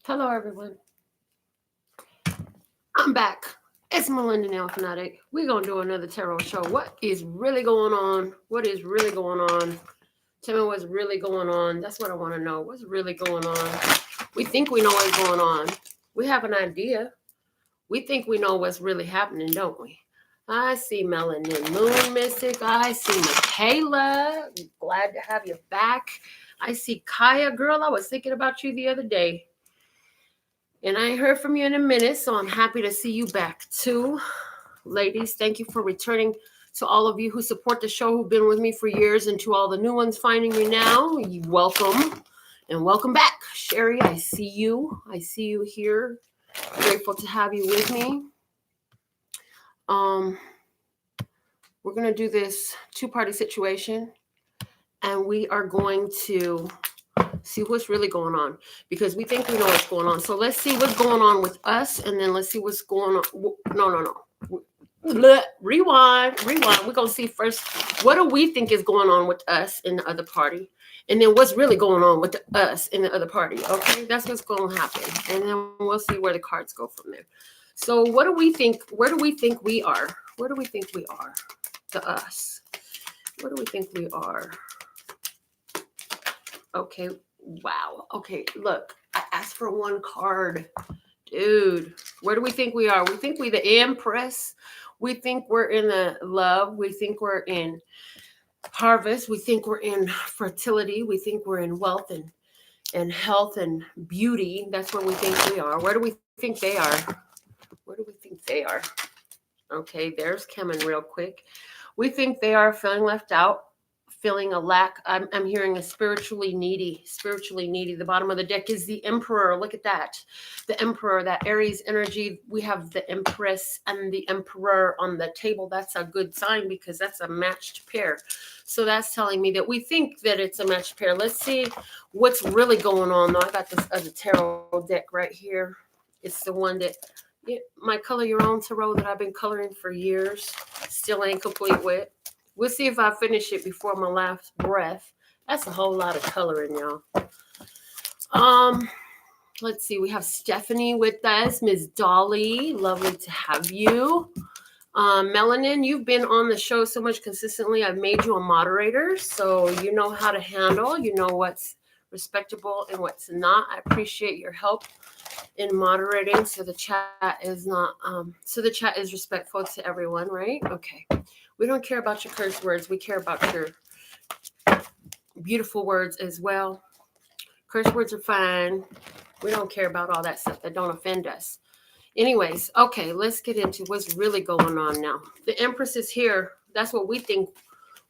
Hello, everyone. I'm back. It's Melinda NailFanatic. We're going to do another tarot show. What is really going on? What is really going on? Tell me what's really going on. That's what I want to know. What's really going on? We think we know what's going on. We have an idea. We think we know what's really happening, don't we? I see Melanin Moon Mystic. I see Michaela. Glad to have you back. I see Kaya. Girl, I was thinking about you the other day. And I ain't heard from you in a minute, so I'm happy to see you back too. Ladies, thank you for returning. To all of you who support the show, who've been with me for years, and to all the new ones finding me now, you welcome and welcome back. Sherry, I see you. I see you here. Grateful to have you with me. We're gonna do this two-party situation, and we are going to see what's really going on because we think we know what's going on. So let's see what's going on with us, and then let's see what's going on. No. Rewind. We're gonna see first what do we think is going on with us in the other party, and then what's really going on with us in the other party. Okay, that's what's going to happen, and then we'll see where the cards go from there. So what do we think? Where do we think we are? Where do we think we are? To us. Where do we think we are? Okay. Wow. Okay. Look, I asked for one card. Dude, where do we think we are? We think we're the Empress. We think we're in the love. We think we're in harvest. We think we're in fertility. We think we're in wealth and health and beauty. That's where we think we are. Where do we think they are? Where do we think they are? Okay, there's coming real quick. We think they are feeling left out, feeling a lack. I'm hearing a spiritually needy. The bottom of the deck is the Emperor. Look at that. The Emperor, that Aries energy. We have the Empress and the Emperor on the table. That's a good sign because that's a matched pair. So that's telling me that we think that it's a matched pair. Let's see what's really going on though. I got this other tarot deck right here. It's the one that my Color Your Own tarot that I've been coloring for years. Still ain't complete with. We'll see if I finish it before my last breath. That's a whole lot of coloring, y'all. Let's see. We have Stephanie with us. Ms. Dolly, lovely to have you. Melanin, you've been on the show so much consistently. I've made you a moderator, so you know how to handle. You know what's respectable and what's not. I appreciate your help in moderating, so the chat is not. So the chat is respectful to everyone, right? Okay. We don't care about your curse words. We care about your beautiful words as well. Curse words are fine. We don't care about all that stuff that don't offend us. Anyways, okay, let's get into what's really going on now. The Empress is here. That's what we think,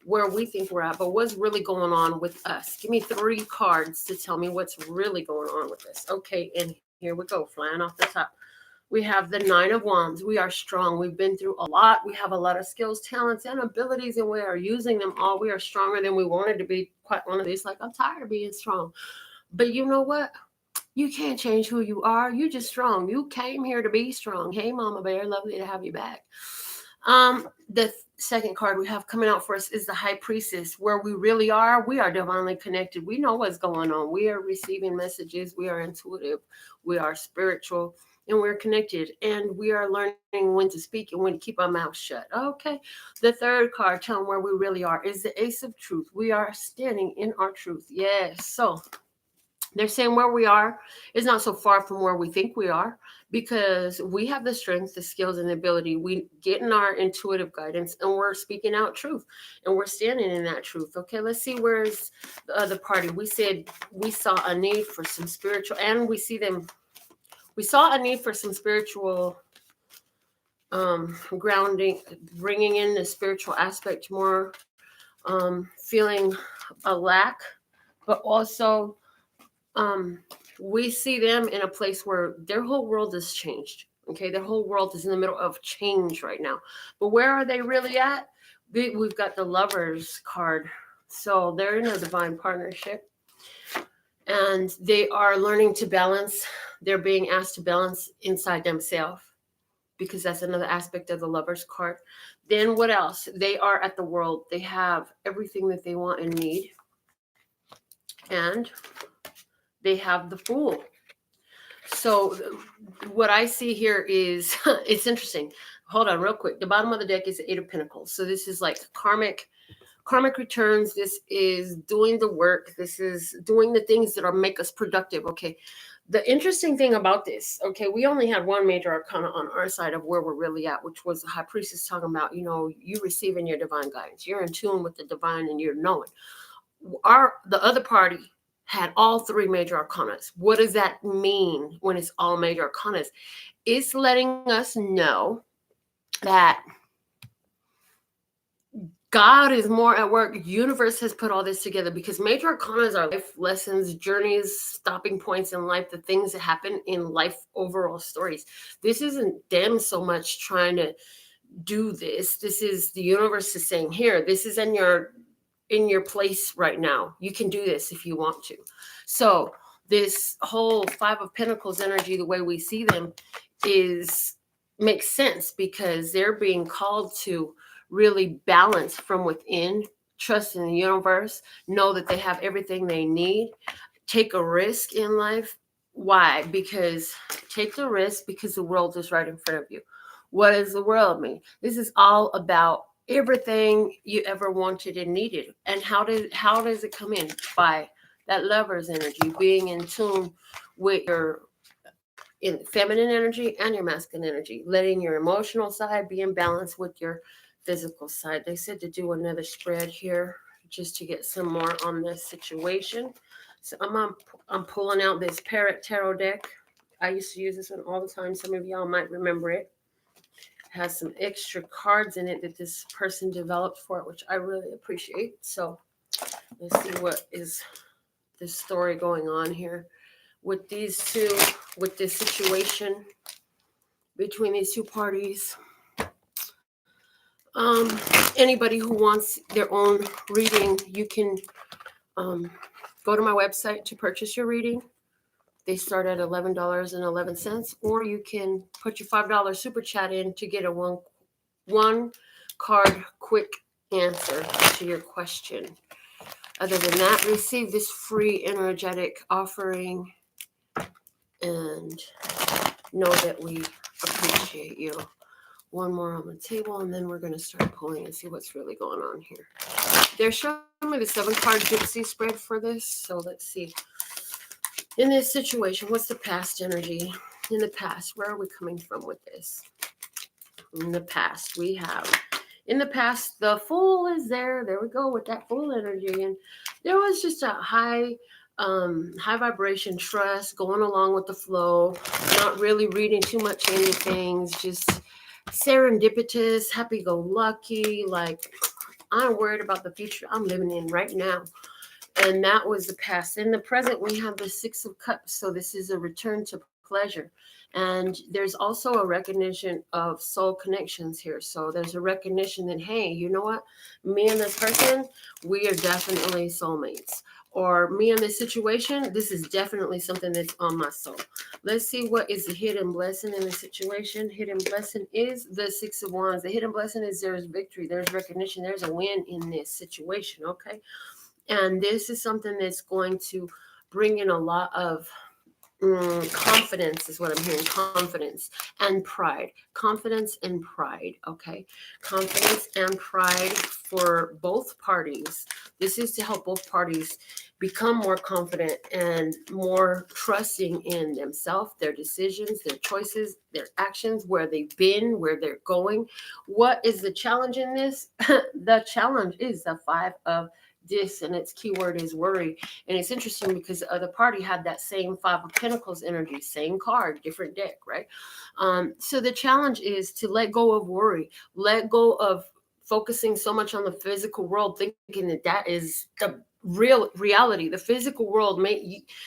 where we think we're at. But what's really going on with us? Give me 3 cards to tell me what's really going on with us. Okay, and here we go, flying off the top. We have the 9 of Wands. We are strong. We've been through a lot. We have a lot of skills, talents, and abilities, and we are using them all. We are stronger than we wanted to be. Quite one of these, like, I'm tired of being strong. But you know what? You can't change who you are. You're just strong. You came here to be strong. Hey, Mama Bear, lovely to have you back. The second card we have coming out for us is the High Priestess. Where we really are, we are divinely connected. We know what's going on. We are receiving messages. We are intuitive. We are spiritual. And we're connected. And we are learning when to speak and when to keep our mouth shut. Okay. The third card, telling where we really are, is the Ace of Truth. We are standing in our truth. Yes. So they're saying where we are is not so far from where we think we are because we have the strength, the skills, and the ability. We get in our intuitive guidance and we're speaking out truth and we're standing in that truth. Okay, let's see where's the other party. We said we saw a need for some spiritual, and we saw a need for some spiritual grounding, bringing in the spiritual aspect more, feeling a lack, but also we see them in a place where their whole world has changed. Okay, their whole world is in the middle of change right now. But where are they really at? We've got the Lovers card. So they're in a divine partnership. And they are learning to balance. They're being asked to balance inside themselves, because that's another aspect of the Lovers card. Then what else? They are at the world. They have everything that they want and need. And they have the Fool. So what I see here is it's interesting. Hold on real quick. The bottom of the deck is the Eight of Pentacles. So this is like karmic returns. This is doing the work. This is doing the things that are make us productive. Okay. The interesting thing about this, okay, we only had one major arcana on our side of where we're really at, which was the high priestess talking about, you receiving your divine guidance. You're in tune with the divine and you're knowing. The other party had all three major arcanas. What does that mean when it's all major arcanas? It's letting us know that God is more at work. Universe has put all this together because major arcanas are life lessons, journeys, stopping points in life, the things that happen in life, overall stories. This isn't them so much trying to do this. This is the universe is saying, here, this is in your place right now. You can do this if you want to. So this whole Five of Pentacles energy, the way we see them, makes sense because they're being called to really balance from within, trust in the universe, know that they have everything they need, take a risk in life. Why? Because take the risk because the world is right in front of you. What does the world mean? This is all about everything you ever wanted and needed. And how does it come in? By that Lover's energy, being in tune with your feminine energy and your masculine energy, letting your emotional side be in balance with your physical side. They said to do another spread here just to get some more on this situation. So I'm pulling out this Parrot Tarot deck. I used to use this one all the time. Some of y'all might remember it. Has some extra cards in it that this person developed for it, which I really appreciate. So let's see what is this story going on here with these two, with this situation between these two parties. Anybody who wants their own reading, you can go to my website to purchase your reading. They start at $11.11, or you can put your $5 super chat in to get a one card quick answer to your question. Other than that, receive this free energetic offering and know that we appreciate you. One more on the table, and then we're going to start pulling and see what's really going on here. They're showing me the 7-card gypsy spread for this, so let's see. In this situation, what's the past energy? In the past, where are we coming from with this? In the past, the Fool is there. There we go with that Fool energy. And there was just a high vibration trust, going along with the flow, not really reading too much into things, just serendipitous, happy-go-lucky, like I'm worried about the future I'm living in right now. And that was the past. In the present, we have the Six of Cups. So this is a return to pleasure. And there's also a recognition of soul connections here. So there's a recognition that, hey, you know what? Me and this person, we are definitely soulmates. Or me and this situation, this is definitely something that's on my soul. Let's see what is the hidden blessing in the situation. Hidden blessing is the Six of Wands. The hidden blessing is there's victory, there's recognition, there's a win in this situation, okay? And this is something that's going to bring in a lot of confidence is what I'm hearing. Confidence and pride. Confidence and pride. Okay. Confidence and pride for both parties. This is to help both parties become more confident and more trusting in themselves, their decisions, their choices, their actions, where they've been, where they're going. What is the challenge in this? The challenge is the Five of this, and its keyword is worry. And it's interesting because the other party had that same Five of Pentacles energy, same card, different deck, right? So the challenge is to let go of worry, let go of focusing so much on the physical world, thinking that is the real reality. The physical world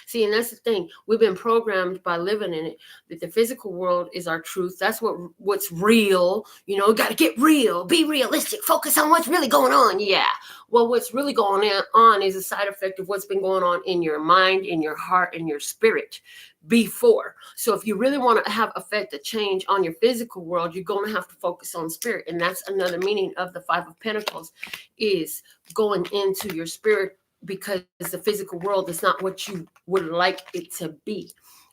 see, and that's the thing, we've been programmed by living in it that the physical world is our truth. That's what's real. Got to get real, be realistic, focus on what's really going on. Yeah, well, what's really going on is a side effect of what's been going on in your mind, in your heart, in your spirit before. So if you really want to have a change on your physical world, you're going to have to focus on spirit. And that's another meaning of the Five of Pentacles, is going into your spirit, because the physical world is not what you would like it to be.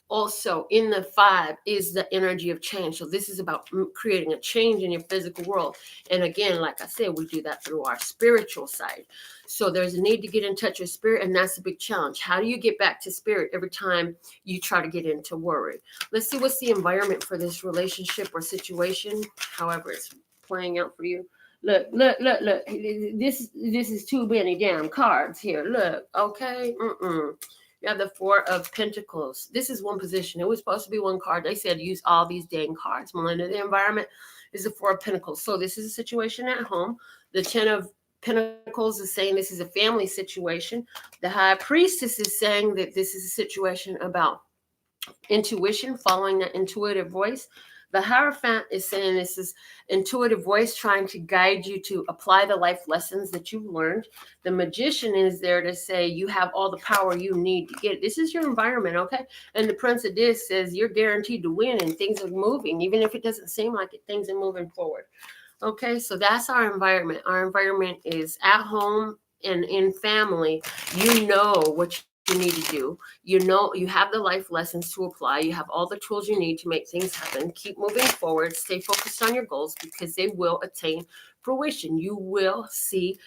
Also in the 5 is the energy of change. So this is about creating a change in your physical world. And again, like I said, we do that through our spiritual side. So there's a need to get in touch with spirit, and that's a big challenge. How do you get back to spirit every time you try to get into worry? Let's see what's the environment for this relationship or situation, however it's playing out for you. Look. This is too many damn cards here. Look, okay. You have the 4 of Pentacles. This is one position. It was supposed to be one card. They said use all these dang cards. Melinda, the environment is the 4 of Pentacles. So this is a situation at home. The 10 of Pentacles is saying this is a family situation. The High Priestess is saying that this is a situation about intuition, following that intuitive voice. The Hierophant is saying this is intuitive voice trying to guide you to apply the life lessons that you've learned. The Magician is there to say you have all the power you need to get it. This is your environment, okay? And the Prince of Discs says you're guaranteed to win and things are moving. Even if it doesn't seem like it, things are moving forward. Okay, so that's our environment. Our environment is at home and in family. You know what you need to do. You know you have the life lessons to apply. You have all the tools you need to make things happen. Keep moving forward. Stay focused on your goals because they will attain fruition. You will see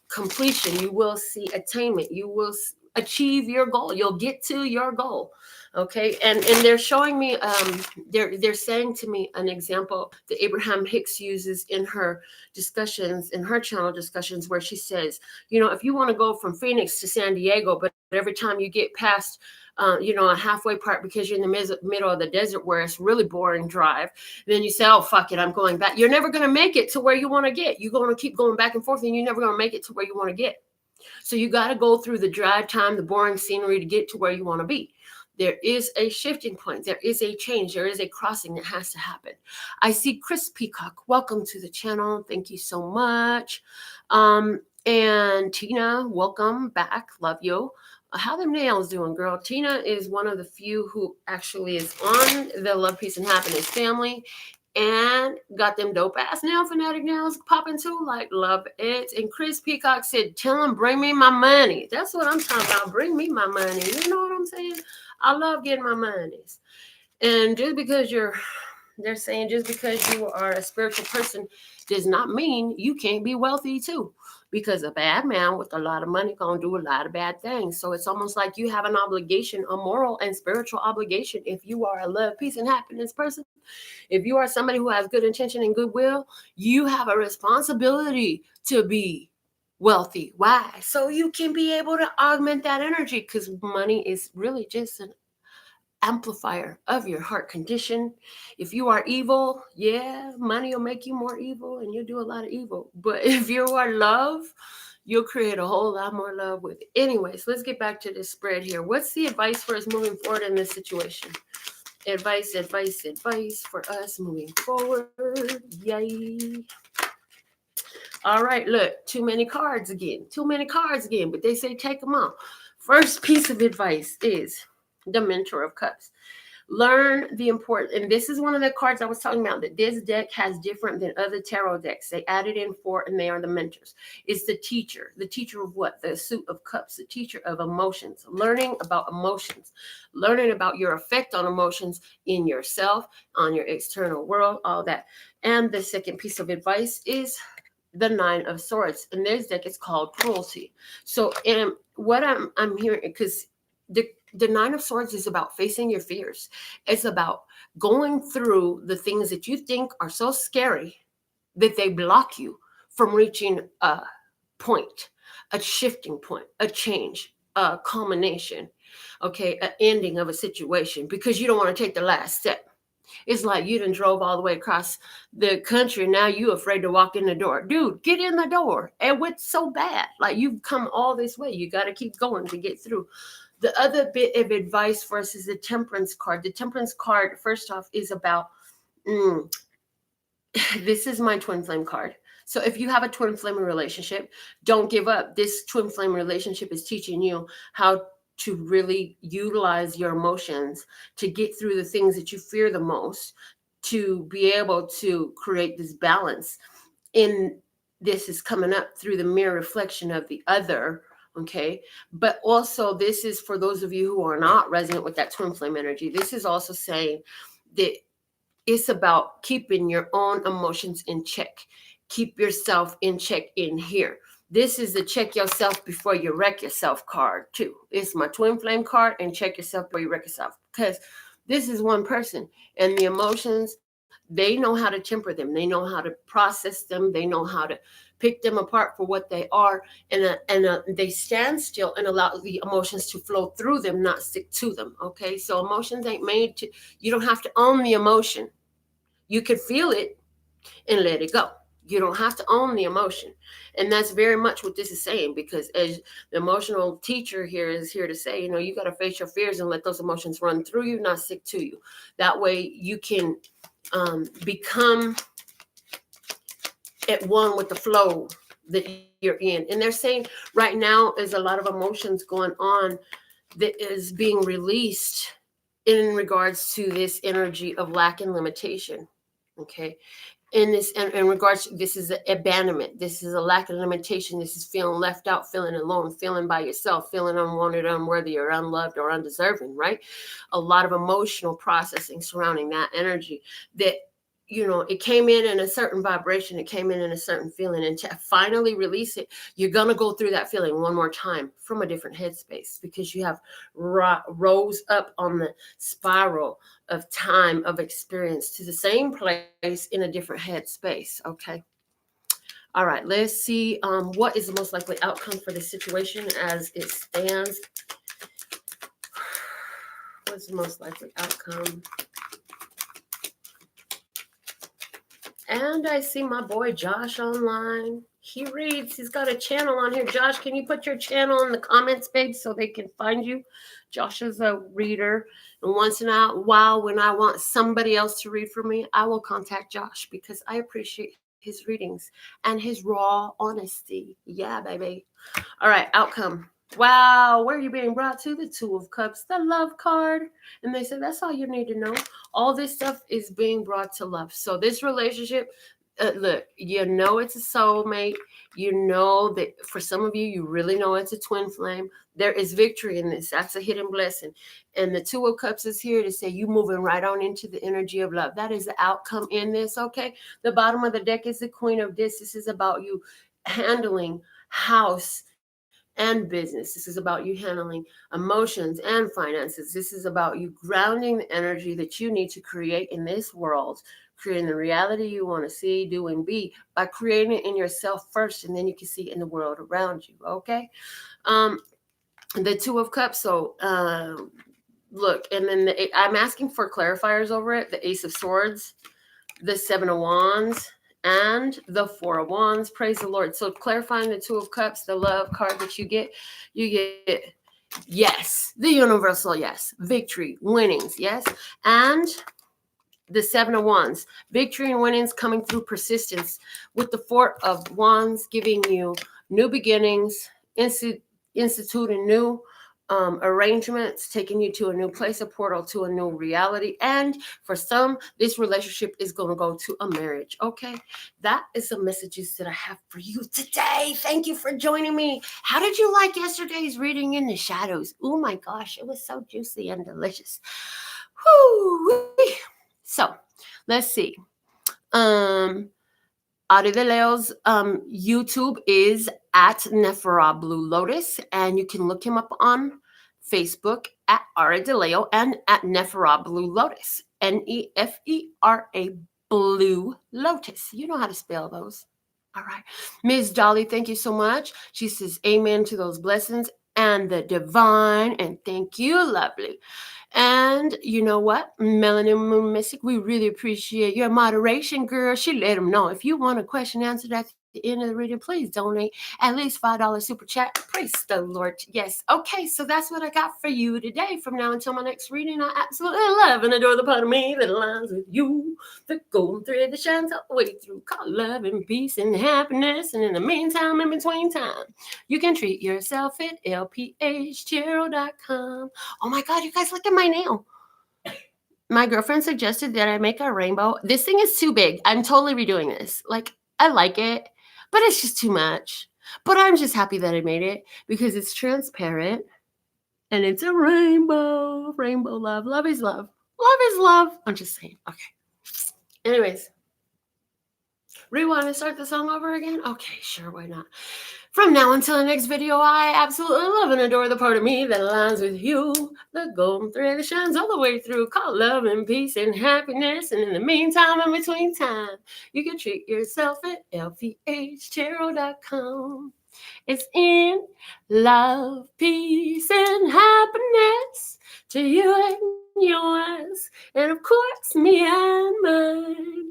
completion. You will see attainment. You will achieve your goal. You'll get to your goal. Okay, and they're showing me they're saying to me an example that Abraham Hicks uses in her discussions, in her channel discussions, where she says, you know, if you want to go from Phoenix to San Diego, but every time you get past a halfway part because you're in the middle of the desert where it's really boring drive, then you say, oh fuck it, I'm going back. You're never going to make it to where you want to get. You're going to keep going back and forth and you're never going to make it to where you want to get. So you got to go through the drive time, the boring scenery to get to where you want to be. There is a shifting point. There is a change. There is a crossing that has to happen. I see Chris Peacock. Welcome to the channel. Thank you so much. And Tina, welcome back. Love you. How the nails doing, girl? Tina is one of the few who actually is on the Love, Peace, and Happiness family and got them dope ass NailFanatic nails popping too. Like, love it. And Chris Peacock said, tell him, bring me my money. That's what I'm talking about. Bring me my money. You know what I'm saying? I love getting my monies. And just because they're saying just because you are a spiritual person does not mean you can't be wealthy too. Because a bad man with a lot of money gonna do a lot of bad things. So it's almost like you have an obligation, a moral and spiritual obligation. If you are a love, peace, and happiness person, if you are somebody who has good intention and goodwill, you have a responsibility to be wealthy. Why? So you can be able to augment that energy, because money is really just an amplifier of your heart condition. If you are evil, yeah, money will make you more evil and you'll do a lot of evil. But if you are love, you'll create a whole lot more love with it. Anyways, let's get back to this spread here. What's the advice for us moving forward in this situation? Advice for us moving forward. Yay. All right, look, too many cards again, but they say take them out. First piece of advice is the Mentor of Cups. Learn the important, and this is one of the cards I was talking about, that this deck has different than other tarot decks. They added in 4 and they are the mentors. It's the teacher of what? The Suit of Cups, the teacher of emotions, learning about emotions, learning about your effect on emotions in yourself, on your external world, all that. And the second piece of advice is the 9 of Swords. In this deck, it's called Cruelty. So what I'm hearing, because the 9 of Swords is about facing your fears. It's about going through the things that you think are so scary that they block you from reaching a point, a shifting point, a change, a culmination, okay, an ending of a situation, because you don't want to take the last step. It's like you done drove all the way across the country. Now you afraid to walk in the door. Dude, get in the door. And what's so bad? Like, you've come all this way. You got to keep going to get through. The other bit of advice for us is the Temperance card. The Temperance card, first off, is about, this is my twin flame card. So if you have a twin flame relationship, don't give up. This twin flame relationship is teaching you how to really utilize your emotions to get through the things that you fear the most, to be able to create this balance. And this is coming up through the mirror reflection of the other Okay. But also, this is for those of you who are not resonant with that twin flame energy. This is also saying that it's about keeping your own emotions in check. Keep yourself in check in here. This is the check yourself before you wreck yourself card, too. It's my twin flame card, and check yourself before you wreck yourself. Because this is one person, and the emotions, they know how to temper them. They know how to process them. They know how to pick them apart for what they are. And they stand still and allow the emotions to flow through them, not stick to them. Okay. So emotions ain't made to, you don't have to own the emotion. You can feel it and let it go. You don't have to own the emotion. And that's very much what this is saying, because as the emotional teacher here is here to say, you got to face your fears and let those emotions run through you, not stick to you. That way you can become at one with the flow that you're in. And they're saying right now is a lot of emotions going on that is being released in regards to this energy of lack and limitation. Okay. In regards to, this is abandonment, this is a lack of limitation, this is feeling left out, feeling alone, feeling by yourself, feeling unwanted, unworthy, or unloved, or undeserving, right? A lot of emotional processing surrounding that energy that it came in a certain vibration, it came in a certain feeling, and to finally release it, you're going to go through that feeling one more time from a different headspace, because you have rose up on the spiral of time of experience to the same place in a different headspace. Okay. All right. Let's see. What is the most likely outcome for the situation as it stands? What's the most likely outcome? And I see my boy Josh online. He reads. He's got a channel on here. Josh, can you put your channel in the comments, babe, so they can find you? Josh is a reader. And once in a while, when I want somebody else to read for me, I will contact Josh, because I appreciate his readings and his raw honesty. Yeah, baby. All right, outcome. Wow, where are you being brought to? The Two of Cups, the love card. And they said, that's all you need to know. All this stuff is being brought to love. So this relationship, look, it's a soulmate. That for some of you, you really know it's a twin flame. There is victory in this. That's a hidden blessing. And the Two of Cups is here to say you moving right on into the energy of love. That is the outcome in this, okay? The bottom of the deck is the Queen of Discs. This is about you handling house and business. This is about you handling emotions and finances. This is about you grounding the energy that you need to create in this world, creating the reality you want to see, do, and be by creating it in yourself first, and then you can see it in the world around you. Okay. The Two of Cups. So look, and then I'm asking for clarifiers over it. The Ace of Swords, the Seven of Wands, and the Four of Wands. Praise the Lord. So clarifying the Two of Cups, the love card that you get yes, the universal yes, victory, winnings, yes, and the Seven of Wands, victory and winnings coming through persistence, with the Four of Wands giving you new beginnings, instituting new arrangements, taking you to a new place, a portal to a new reality. And for some, this relationship is going to go to a marriage. Okay. That is the messages that I have for you today. Thank you for joining me. How did you like yesterday's reading in the shadows? Oh my gosh, it was so juicy and delicious. Whew. So let's see. Adi de Leo's YouTube is at Nephra Blue Lotus, and you can look him up on Facebook at Ari de Leo and at Nephra Blue Lotus. Nefera Blue Lotus. You know how to spell those. All right. Ms. Dolly, thank you so much. She says amen to those blessings and the divine. And thank you, lovely. And you know what, Melanin Moon Mystic, we really appreciate your moderation, girl. She let them know if you want a question answered at the end of the reading, please donate at least $5 super chat. Praise the Lord. Yes. Okay, so that's what I got for you today. From now until my next reading, I absolutely love and adore the part of me that aligns with you. The golden thread that shines all the way through, called love and peace and happiness. And in the meantime, in between time, you can treat yourself at lphtarot.com. Oh my God, you guys, look at my nail. My girlfriend suggested that I make a rainbow. This thing is too big. I'm totally redoing this. Like, I like it, but it's just too much. But I'm just happy that I made it because it's transparent and it's a rainbow. Rainbow love. Love is love. Love is love. I'm just saying. Okay. Anyways. Rewind and start the song over again? Okay, sure, why not? From now until the next video, I absolutely love and adore the part of me that aligns with you. The golden thread that shines all the way through, called love and peace and happiness. And in the meantime, in between time, you can treat yourself at lvhtarot.com. It's in love, peace, and happiness to you and yours, and of course, me and mine.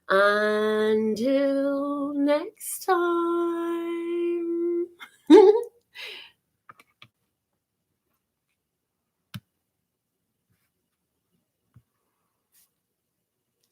Until next time.